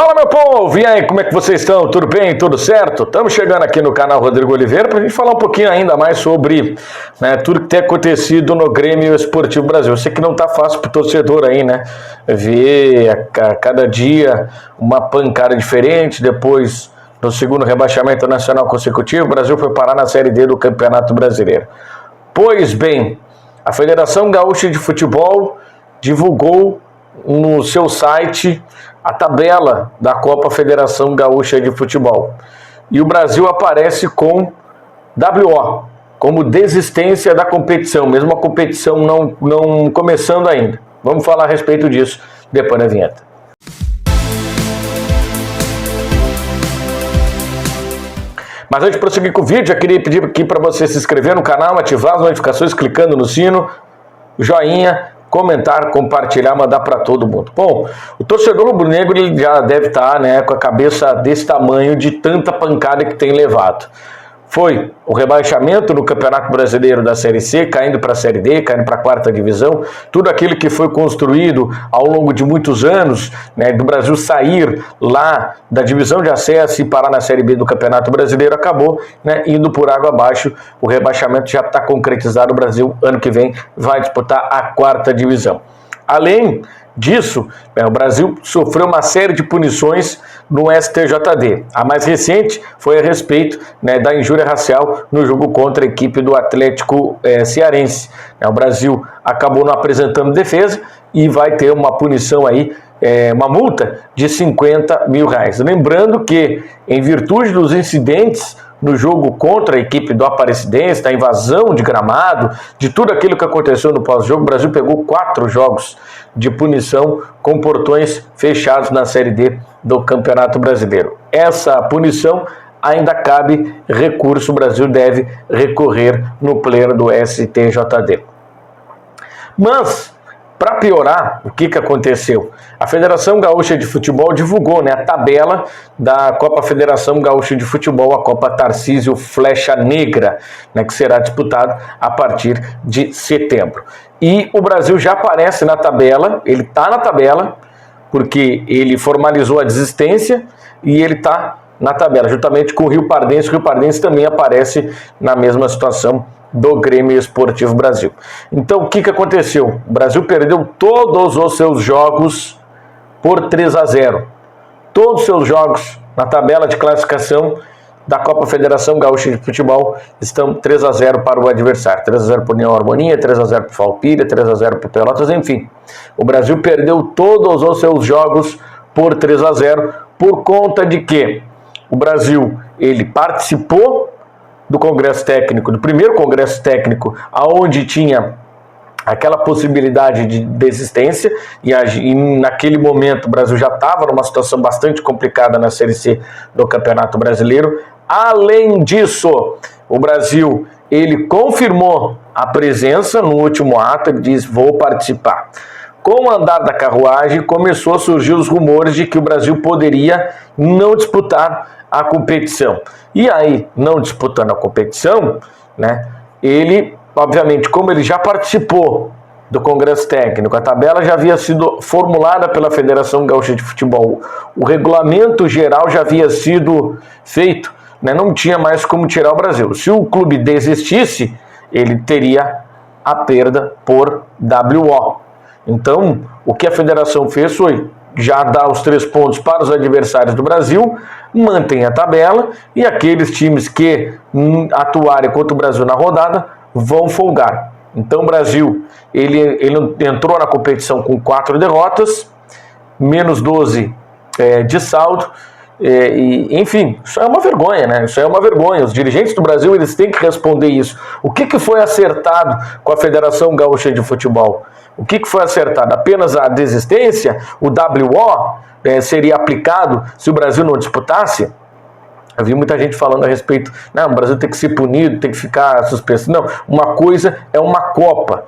Fala, meu povo! E aí, como é que vocês estão? Tudo bem? Tudo certo? Estamos chegando aqui no canal Rodrigo Oliveira para a gente falar um pouquinho ainda mais sobre tudo que tem acontecido no Grêmio Esportivo Brasil. Eu sei que não está fácil para o torcedor aí, né? Ver a cada dia uma pancada diferente. Depois, no segundo rebaixamento nacional consecutivo, o Brasil foi parar na Série D do Campeonato Brasileiro. Pois bem, a Federação Gaúcha de Futebol divulgou no seu site a tabela da Copa Federação Gaúcha de Futebol. E o Brasil aparece com WO, como desistência da competição, mesmo a competição não começando ainda. Vamos falar a respeito disso depois da vinheta. Mas antes de prosseguir com o vídeo, eu queria pedir aqui para você se inscrever no canal, ativar as notificações clicando no sino, joinha, comentar, compartilhar, mandar para todo mundo. Bom, o torcedor rubro-negro ele já deve estar com a cabeça desse tamanho de tanta pancada que tem levado. Foi o rebaixamento no Campeonato Brasileiro da Série C, caindo para a Série D, caindo para a quarta divisão. Tudo aquilo que foi construído ao longo de muitos anos, do Brasil sair lá da divisão de acesso e parar na Série B do Campeonato Brasileiro, acabou indo por água abaixo. O rebaixamento já está concretizado. O Brasil, ano que vem, vai disputar a quarta divisão. Além disso, o Brasil sofreu uma série de punições no STJD. A mais recente foi a respeito da injúria racial no jogo contra a equipe do Atlético Cearense. O Brasil acabou não apresentando defesa e vai ter uma punição aí, uma multa de R$50 mil. Lembrando que, em virtude dos incidentes no jogo contra a equipe do Aparecidense, da invasão de gramado, de tudo aquilo que aconteceu no pós-jogo, o Brasil pegou 4 jogos de punição com portões fechados na Série D do Campeonato Brasileiro. Essa punição ainda cabe recurso, o Brasil deve recorrer no pleno do STJD. Mas, para piorar, o que aconteceu? A Federação Gaúcha de Futebol divulgou a tabela da Copa Federação Gaúcha de Futebol, a Copa Tarcísio Flecha Negra, que será disputada a partir de setembro. E o Brasil já aparece na tabela, ele está na tabela, porque ele formalizou a desistência e ele está na tabela, juntamente com o Rio Pardense. O Rio Pardense também aparece na mesma situação do Grêmio Esportivo Brasil. Então, o que aconteceu? O Brasil perdeu todos os seus jogos por 3-0. Todos os seus jogos na tabela de classificação da Copa Federação Gaúcha de Futebol estão 3-0 para o adversário. 3-0 para o União Harmonia, 3-0 para o Farroupilha, 3-0 para o Pelotas, enfim. O Brasil perdeu todos os seus jogos por 3-0 por conta de que o Brasil ele participou do Congresso Técnico, do primeiro Congresso Técnico, aonde tinha aquela possibilidade de desistência, e naquele momento o Brasil já estava numa situação bastante complicada na Série C do Campeonato Brasileiro. Além disso, o Brasil ele confirmou a presença no último ato, ele diz: vou participar. Com o andar da carruagem, começou a surgir os rumores de que o Brasil poderia não disputar a competição. E aí, não disputando a competição, ele, obviamente, como ele já participou do Congresso Técnico, a tabela já havia sido formulada pela Federação Gaúcha de Futebol, o regulamento geral já havia sido feito, não tinha mais como tirar o Brasil. Se o clube desistisse, ele teria a perda por WO. Então, o que a federação fez foi já dar os 3 pontos para os adversários do Brasil, mantém a tabela, e aqueles times que atuarem contra o Brasil na rodada vão folgar. Então o Brasil ele entrou na competição com 4 derrotas, menos 12 de saldo, enfim, isso é uma vergonha, Isso é uma vergonha. Os dirigentes do Brasil eles têm que responder isso. O que foi acertado com a Federação Gaúcha de Futebol? O que foi acertado? Apenas a desistência? O WO seria aplicado se o Brasil não disputasse? Eu vi muita gente falando a respeito, o Brasil tem que ser punido, tem que ficar suspenso. Não, uma coisa é uma Copa,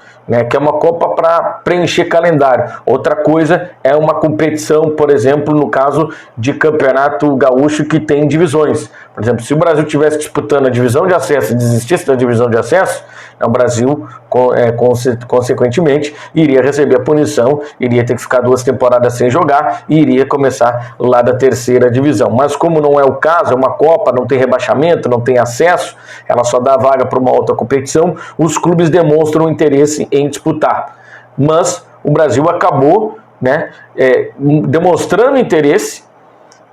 que é uma Copa para preencher calendário. Outra coisa é uma competição, por exemplo, no caso de Campeonato Gaúcho, que tem divisões. Por exemplo, se o Brasil estivesse disputando a divisão de acesso e desistisse da divisão de acesso, o Brasil, consequentemente, iria receber a punição, iria ter que ficar 2 temporadas sem jogar e iria começar lá da 3ª divisão. Mas como não é o caso, é uma Copa, não tem rebaixamento, não tem acesso, ela só dá vaga para uma outra competição, os clubes demonstram interesse em disputar. Mas o Brasil acabou, demonstrando interesse,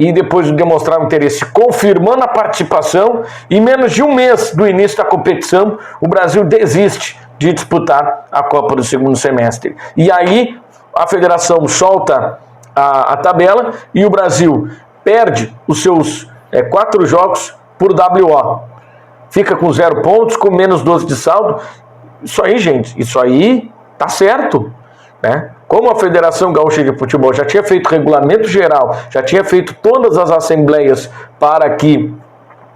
e depois de demonstrar o interesse, confirmando a participação, em menos de um mês do início da competição, o Brasil desiste de disputar a Copa do segundo semestre. E aí a federação solta a tabela e o Brasil perde os seus 4 jogos por WO. Fica com 0 pontos, com menos 12 de saldo. Isso aí, gente, isso aí tá certo, né? Como a Federação Gaúcha de Futebol já tinha feito regulamento geral, já tinha feito todas as assembleias para que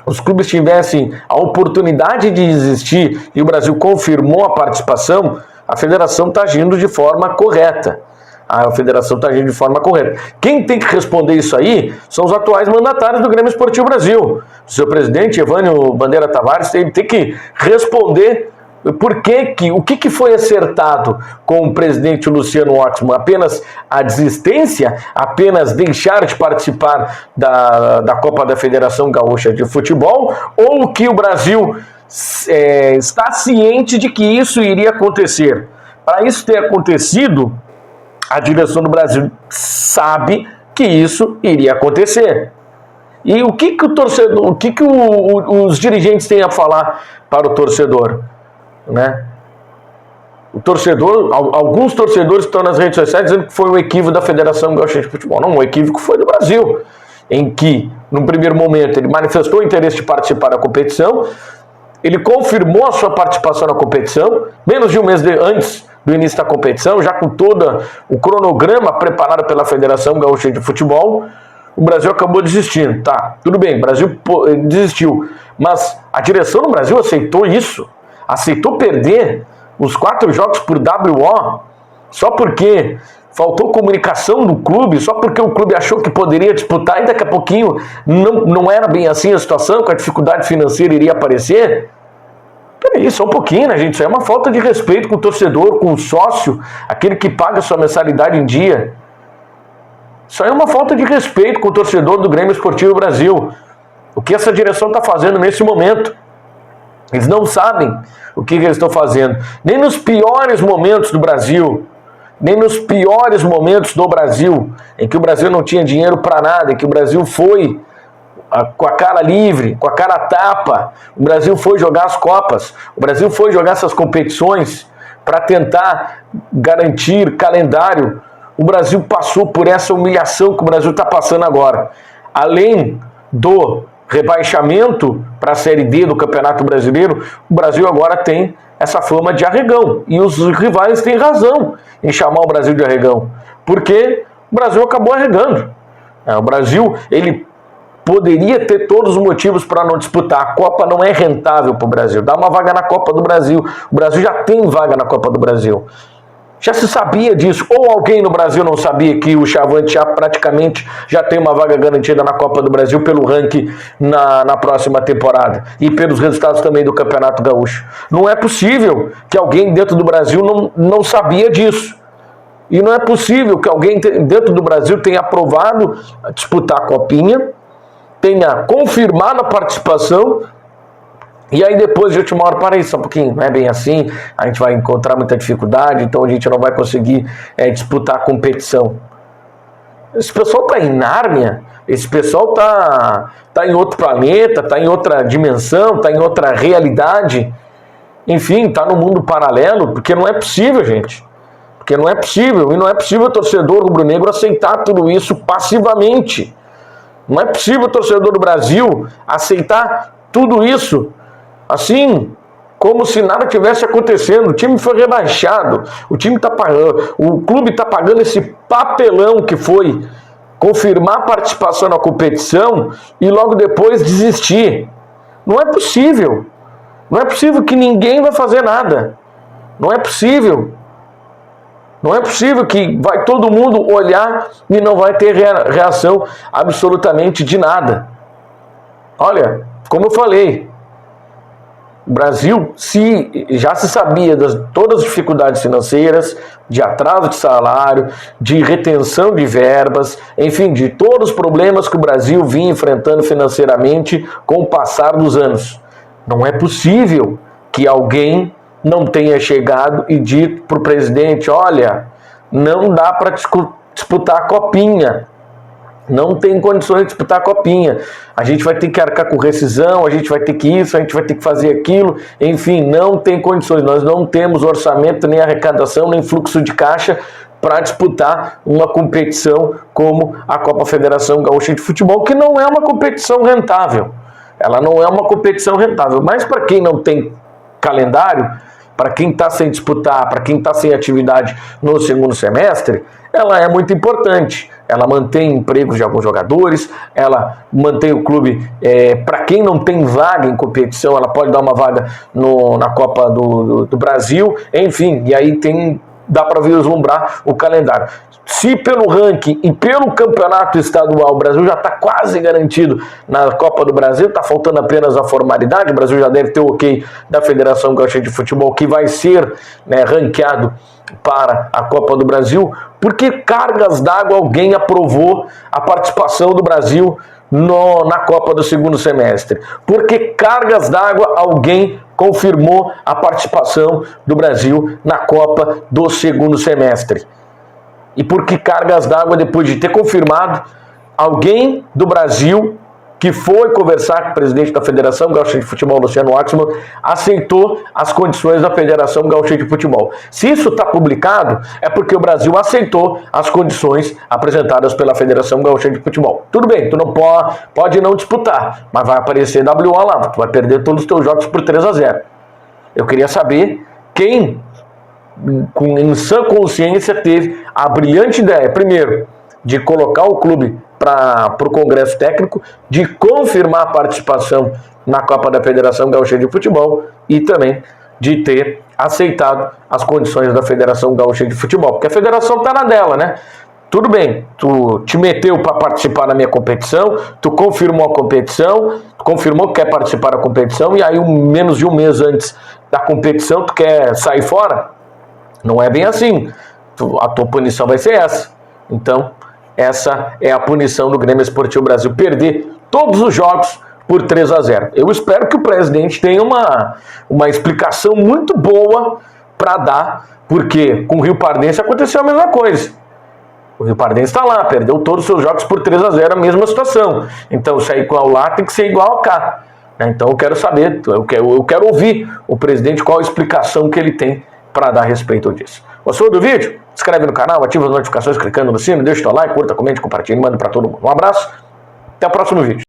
os clubes tivessem a oportunidade de existir e o Brasil confirmou a participação, a Federação está agindo de forma correta. A Federação está agindo de forma correta. Quem tem que responder isso aí são os atuais mandatários do Grêmio Esportivo Brasil. O seu presidente, Evânio Bandeira Tavares, tem que responder o que foi acertado com o presidente Luciano Oxman? Apenas a desistência? Apenas deixar de participar da Copa da Federação Gaúcha de Futebol? Ou que o Brasil está ciente de que isso iria acontecer? Para isso ter acontecido, a direção do Brasil sabe que isso iria acontecer. E o que o torcedor, os dirigentes têm a falar para o torcedor? Né? O torcedor, alguns torcedores estão nas redes sociais dizendo que foi um equívoco da Federação Gaúcha de Futebol. Não, o equívoco foi do Brasil, em que, no primeiro momento, ele manifestou o interesse de participar da competição, ele confirmou a sua participação na competição, menos de um mês antes do início da competição, já com todo o cronograma preparado pela Federação Gaúcha de Futebol. O Brasil acabou desistindo. Tá, tudo bem, o Brasil desistiu, mas a direção do Brasil aceitou isso? Aceitou perder os 4 jogos por WO só porque faltou comunicação do clube, só porque o clube achou que poderia disputar e daqui a pouquinho não era bem assim a situação, que a dificuldade financeira iria aparecer? Peraí, só um pouquinho, né, gente? Isso é uma falta de respeito com o torcedor, com o sócio, aquele que paga sua mensalidade em dia. Isso aí é uma falta de respeito com o torcedor do Grêmio Esportivo Brasil. O que essa direção está fazendo nesse momento? Eles não sabem o que eles estão fazendo. Nem nos piores momentos do Brasil, em que o Brasil não tinha dinheiro para nada, em que o Brasil foi com a cara livre, com a cara tapa, o Brasil foi jogar as Copas, o Brasil foi jogar essas competições para tentar garantir calendário. O Brasil passou por essa humilhação que o Brasil está passando agora. Além do rebaixamento para a Série D do Campeonato Brasileiro, o Brasil agora tem essa fama de arregão. E os rivais têm razão em chamar o Brasil de arregão, porque o Brasil acabou arregando. O Brasil, ele poderia ter todos os motivos para não disputar. A Copa não é rentável para o Brasil. Dá uma vaga na Copa do Brasil. O Brasil já tem vaga na Copa do Brasil. Já se sabia disso, ou alguém no Brasil não sabia que o Chavante praticamente já tem uma vaga garantida na Copa do Brasil pelo ranking na próxima temporada e pelos resultados também do Campeonato Gaúcho. Não é possível que alguém dentro do Brasil não sabia disso. E não é possível que alguém dentro do Brasil tenha aprovado disputar a Copinha, tenha confirmado a participação. E aí depois de última hora, para isso, um pouquinho, não é bem assim, a gente vai encontrar muita dificuldade, então a gente não vai conseguir disputar a competição. Esse pessoal está em Nárnia, esse pessoal tá em outro planeta, está em outra dimensão, está em outra realidade, enfim, está no mundo paralelo, porque não é possível, gente. Porque não é possível, e não é possível o torcedor rubro-negro aceitar tudo isso passivamente. Não é possível o torcedor do Brasil aceitar tudo isso assim, como se nada tivesse acontecendo. O time foi rebaixado, o clube está pagando esse papelão que foi confirmar a participação na competição e logo depois desistir. Não é possível. Não é possível que ninguém vai fazer nada. Não é possível. Não é possível que vai todo mundo olhar e não vai ter reação absolutamente de nada. Olha, como eu falei, o Brasil já se sabia de todas as dificuldades financeiras, de atraso de salário, de retenção de verbas, enfim, de todos os problemas que o Brasil vinha enfrentando financeiramente com o passar dos anos. Não é possível que alguém não tenha chegado e dito para o presidente: olha, não dá para disputar a copinha. Não tem condições de disputar a copinha. A gente vai ter que arcar com rescisão, a gente vai ter que isso, a gente vai ter que fazer aquilo. Enfim, não tem condições. Nós não temos orçamento, nem arrecadação, nem fluxo de caixa para disputar uma competição como a Copa Federação Gaúcha de Futebol, que não é uma competição rentável. Ela não é uma competição rentável. Mas para quem não tem calendário, para quem está sem disputar, para quem está sem atividade no segundo semestre, ela é muito importante. Ela mantém empregos de alguns jogadores, ela mantém o clube, para quem não tem vaga em competição, ela pode dar uma vaga na Copa do Brasil, enfim, e aí dá para vislumbrar o calendário. Se pelo ranking e pelo campeonato estadual o Brasil já está quase garantido na Copa do Brasil, está faltando apenas a formalidade, o Brasil já deve ter o ok da Federação Gaúcha de Futebol, que vai ser, ranqueado para a Copa do Brasil. Por que cargas d'água alguém aprovou a participação do Brasil na Copa do segundo semestre? Por que cargas d'água alguém confirmou a participação do Brasil na Copa do segundo semestre? E por que cargas d'água, depois de ter confirmado, alguém do Brasil que foi conversar com o presidente da Federação Gaúcha de Futebol, Luciano Waxman, aceitou as condições da Federação Gaúcha de Futebol? Se isso está publicado, é porque o Brasil aceitou as condições apresentadas pela Federação Gaúcha de Futebol. Tudo bem, tu não pode não disputar, mas vai aparecer WO lá, tu vai perder todos os teus jogos por 3-0. Eu queria saber quem, em sã consciência, teve a brilhante ideia, primeiro, de colocar o clube para o Congresso Técnico, de confirmar a participação na Copa da Federação Gaúcha de Futebol e também de ter aceitado as condições da Federação Gaúcha de Futebol. Porque a federação está na dela, né? Tudo bem, tu te meteu para participar da minha competição, tu confirmou a competição, tu confirmou que quer participar da competição e aí menos de um mês antes da competição tu quer sair fora? Não é bem assim. A tua punição vai ser essa. Então, essa é a punição do Grêmio Esportivo Brasil, perder todos os jogos por 3-0. Eu espero que o presidente tenha uma explicação muito boa para dar, porque com o Rio Pardense aconteceu a mesma coisa. O Rio Pardense está lá, perdeu todos os seus jogos por 3-0, a mesma situação. Então, se é igual lá, tem que ser igual cá. Então, eu quero saber, eu quero ouvir o presidente qual a explicação que ele tem para dar a respeito disso. Gostou do vídeo? Se inscreve no canal, ativa as notificações clicando no sino, deixa o teu like, curta, comente, compartilhe, manda para todo mundo. Um abraço, até o próximo vídeo.